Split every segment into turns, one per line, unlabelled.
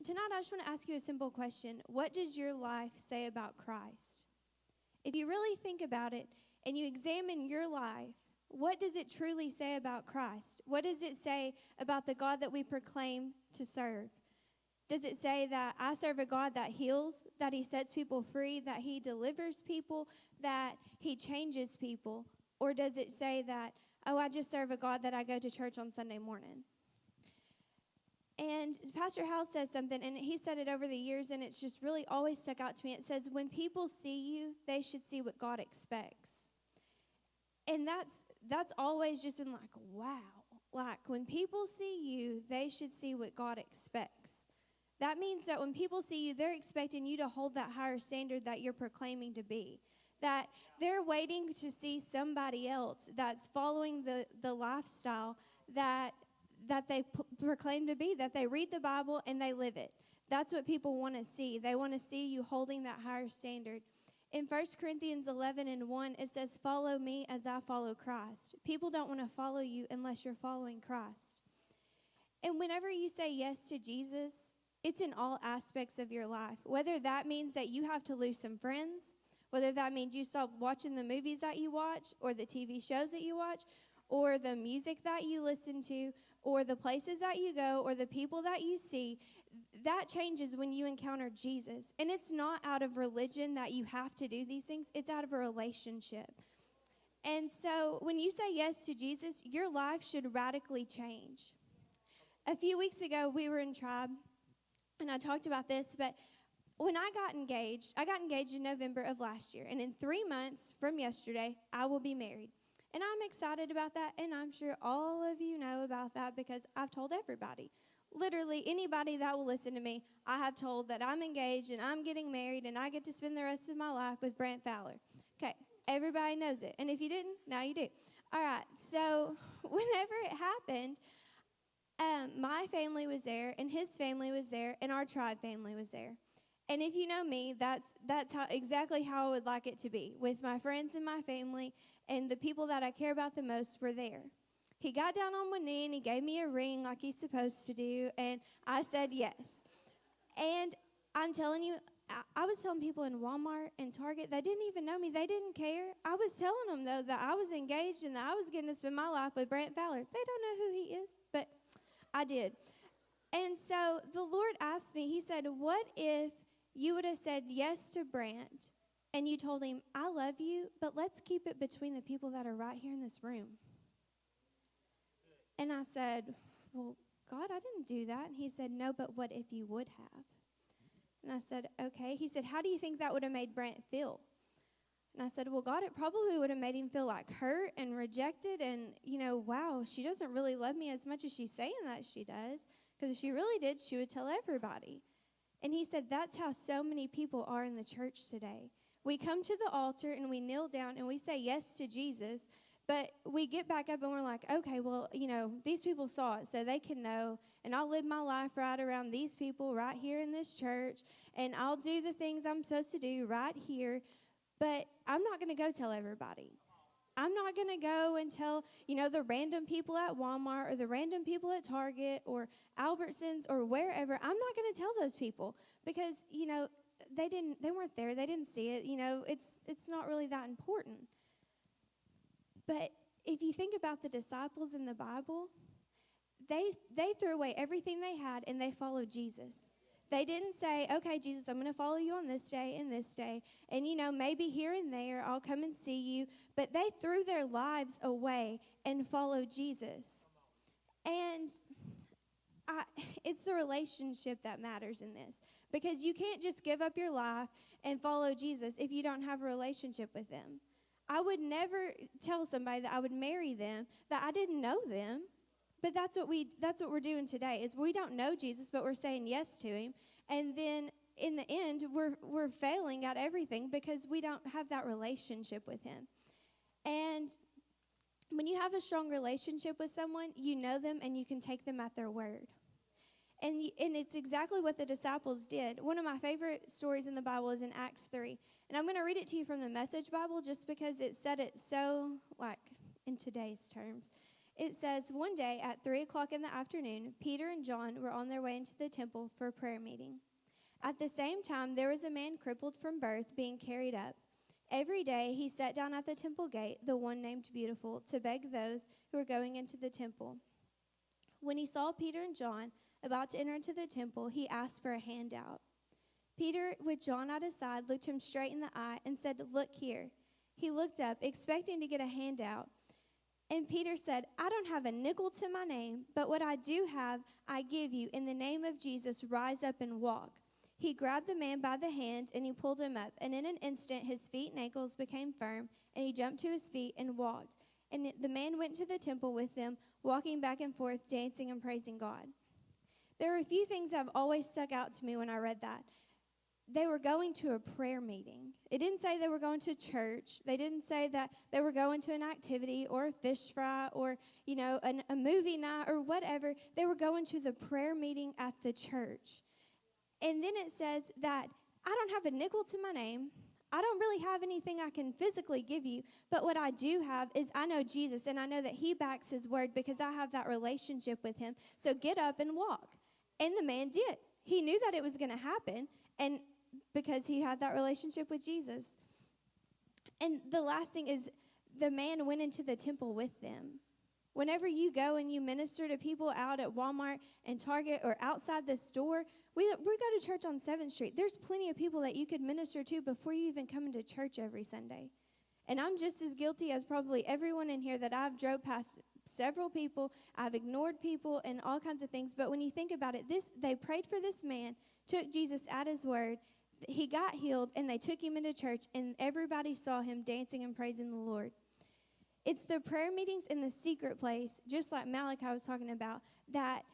tonight I just want to ask you a simple question. What does your life say about Christ? If you really think about it and you examine your life, what does it truly say about Christ? What does it say about the God that we proclaim to serve? Does it say that I serve a God that heals, that he sets people free, that he delivers people, that he changes people? Or does it say that, oh, I just serve a God that I go to church on Sunday morning? And Pastor Hal says something, and he said it over the years, and it's just really always stuck out to me. It says, when people see you, they should see what God expects. And that's always just been like, wow. Like, when people see you, they should see what God expects. That means that when people see you, they're expecting you to hold that higher standard that you're proclaiming to be. That they're waiting to see somebody else that's following the lifestyle that they proclaim to be, that they read the Bible and they live it. That's what people want to see. They want to see you holding that higher standard. In 1 Corinthians 11:1, it says, follow me as I follow Christ. People don't want to follow you unless you're following Christ. And whenever you say yes to Jesus, it's in all aspects of your life. Whether that means that you have to lose some friends, whether that means you stop watching the movies that you watch or the TV shows that you watch or the music that you listen to or the places that you go or the people that you see, that changes when you encounter Jesus. And it's not out of religion that you have to do these things. It's out of a relationship. And so when you say yes to Jesus, your life should radically change. A few weeks ago, we were in Tribe, and I talked about this, but when I got engaged in November of last year, and in 3 months from yesterday, I will be married. And I'm excited about that, and I'm sure all of you know about that because I've told everybody. Literally, anybody that will listen to me, I have told that I'm engaged and I'm getting married and I get to spend the rest of my life with Brant Fowler. Okay, everybody knows it. And if you didn't, now you do. All right, so whenever it happened, my family was there, and his family was there, and our Tribe family was there. And if you know me, that's exactly how I would like it to be, with my friends and my family, and the people that I care about the most were there. He got down on one knee, and he gave me a ring like he's supposed to do, and I said yes. And I'm telling you, I was telling people in Walmart and Target, they didn't even know me. They didn't care. I was telling them, though, that I was engaged and that I was getting to spend my life with Brant Fowler. They don't know who he is, but I did. And so the Lord asked me, he said, what if you would have said yes to Brant and you told him, I love you, but let's keep it between the people that are right here in this room? And I said, well, God, I didn't do that. And he said, no, but what if you would have? And I said, okay. He said, how do you think that would have made Brant feel? And I said, well, God, it probably would have made him feel like hurt and rejected and, wow, she doesn't really love me as much as she's saying that she does. Because if she really did, she would tell everybody. And he said, that's how so many people are in the church today. We come to the altar and we kneel down and we say yes to Jesus, but we get back up and we're like, okay, well, these people saw it, so they can know, and I'll live my life right around these people right here in this church, and I'll do the things I'm supposed to do right here, but I'm not going to go tell everybody. I'm not going to go and tell, the random people at Walmart or the random people at Target or Albertsons or wherever. I'm not going to tell those people because, they weren't there. They didn't see it. It's not really that important. But if you think about the disciples in the Bible, they threw away everything they had and they followed Jesus. They didn't say, okay, Jesus, I'm going to follow you on this day and this day. And, maybe here and there I'll come and see you. But they threw their lives away and followed Jesus. And it's the relationship that matters in this. Because you can't just give up your life and follow Jesus if you don't have a relationship with him. I would never tell somebody that I would marry them, that I didn't know them. But that's what we're doing today, is we don't know Jesus, but we're saying yes to him. And then in the end, we're failing at everything because we don't have that relationship with him. And when you have a strong relationship with someone, you know them and you can take them at their word. And it's exactly what the disciples did. One of my favorite stories in the Bible is in Acts 3. And I'm going to read it to you from the Message Bible just because it said it so, in today's terms. It says, one day at 3 o'clock in the afternoon, Peter and John were on their way into the temple for a prayer meeting. At the same time, there was a man crippled from birth being carried up. Every day he sat down at the temple gate, the one named Beautiful, to beg those who were going into the temple. When he saw Peter and John about to enter into the temple, he asked for a handout. Peter, with John at his side, looked him straight in the eye and said, "Look here." He looked up, expecting to get a handout. And Peter said, "I don't have a nickel to my name, but what I do have, I give you. In the name of Jesus, rise up and walk." He grabbed the man by the hand and he pulled him up. And in an instant, his feet and ankles became firm, and he jumped to his feet and walked. And the man went to the temple with them, walking back and forth, dancing and praising God. There are a few things that have always stuck out to me when I read that. They were going to a prayer meeting. It didn't say they were going to church. They didn't say that they were going to an activity or a fish fry or, a movie night or whatever. They were going to the prayer meeting at the church. And then it says that I don't have a nickel to my name. I don't really have anything I can physically give you, but what I do have is I know Jesus, and I know that he backs his word because I have that relationship with him. So get up and walk. And the man did. He knew that it was going to happen, and because he had that relationship with Jesus. And the last thing is the man went into the temple with them. Whenever you go and you minister to people out at Walmart and Target or outside the store, we go to church on 7th Street. There's plenty of people that you could minister to before you even come into church every Sunday. And I'm just as guilty as probably everyone in here that I've drove past several people, I've ignored people and all kinds of things. But when you think about it, they prayed for this man, took Jesus at his word, he got healed, and they took him into church, and everybody saw him dancing and praising the Lord. It's the prayer meetings in the secret place, just like Malachi was talking about, that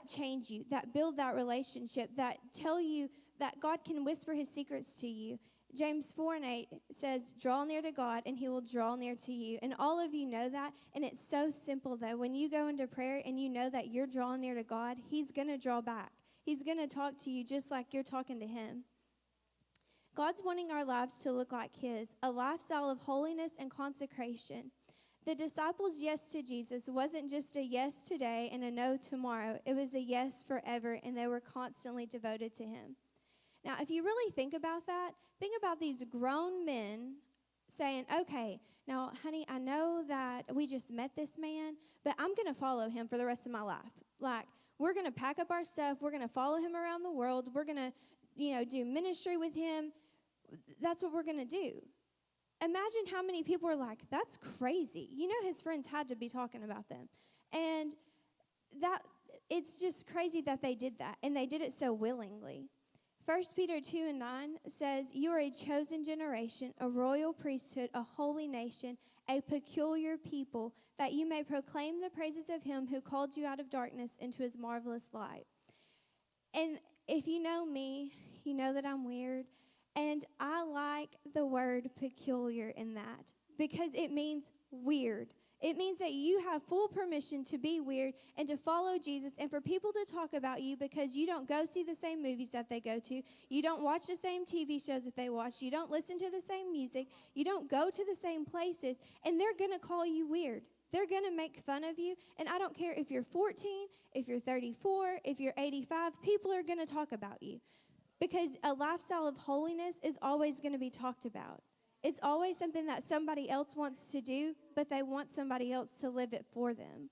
change you, that build that relationship, that tell you that God can whisper his secrets to you. James 4:8 says, "Draw near to God, and he will draw near to you." And all of you know that, and it's so simple, though. When you go into prayer and you know that you're drawing near to God, he's going to draw back. He's going to talk to you just like you're talking to him. God's wanting our lives to look like his, a lifestyle of holiness and consecration. The disciples' yes to Jesus wasn't just a yes today and a no tomorrow. It was a yes forever, and they were constantly devoted to him. Now, if you really think about that, think about these grown men saying, "Okay, now, honey, I know that we just met this man, but I'm going to follow him for the rest of my life. Like, we're going to pack up our stuff. We're going to follow him around the world. We're going to, do ministry with him. That's what we're going to do." Imagine how many people are like, "That's crazy." His friends had to be talking about them. And it's just crazy that they did that, and they did it so willingly. 1 Peter 2:9 says, "You are a chosen generation, a royal priesthood, a holy nation, a peculiar people, that you may proclaim the praises of him who called you out of darkness into his marvelous light." And if you know me, you know that I'm weird. And I like the word peculiar in that because it means weird. It means that you have full permission to be weird and to follow Jesus and for people to talk about you because you don't go see the same movies that they go to. You don't watch the same TV shows that they watch. You don't listen to the same music. You don't go to the same places. And they're going to call you weird. They're going to make fun of you. And I don't care if you're 14, if you're 34, if you're 85. People are going to talk about you. Because a lifestyle of holiness is always going to be talked about. It's always something that somebody else wants to do, but they want somebody else to live it for them.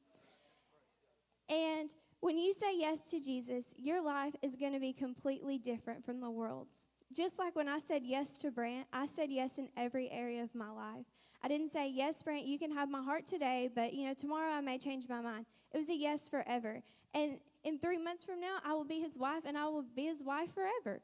And when you say yes to Jesus, your life is going to be completely different from the world's. Just like when I said yes to Brant, I said yes in every area of my life. I didn't say, "Yes, Brant, you can have my heart today, but, tomorrow I may change my mind." It was a yes forever. And in 3 months from now, I will be his wife, and I will be his wife forever.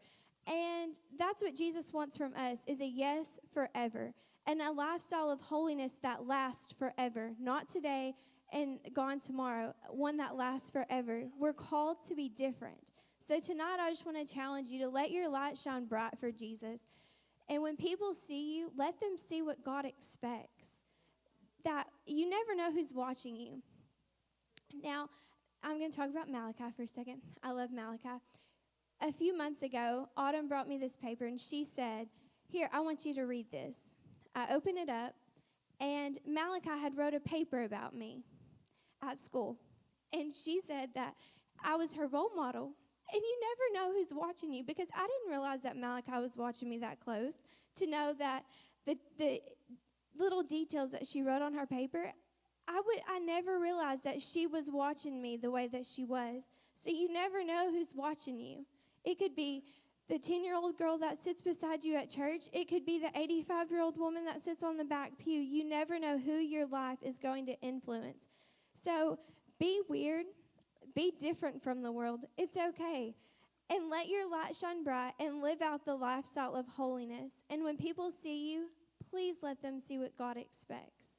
And that's what Jesus wants from us, is a yes forever. And a lifestyle of holiness that lasts forever. Not today and gone tomorrow. One that lasts forever. We're called to be different. So tonight, I just want to challenge you to let your light shine bright for Jesus. And when people see you, let them see what God expects. That you never know who's watching you. Now, I'm going to talk about Malachi for a second. I love Malachi. A few months ago, Autumn brought me this paper, and she said, "Here, I want you to read this." I opened it up, and Malachi had wrote a paper about me. at school. And she said that I was her role model. And you never know who's watching you, because I didn't realize that Malachi was watching me that close to know that the little details that she wrote on her paper, I never realized that she was watching me the way that she was. So you never know who's watching you. It could be the 10-year-old girl that sits beside you at church. It could be the 85-year-old woman that sits on the back pew. You never know who your life is going to influence. So be weird. Be different from the world. It's okay. And let your light shine bright and live out the lifestyle of holiness. And when people see you, please let them see what God expects.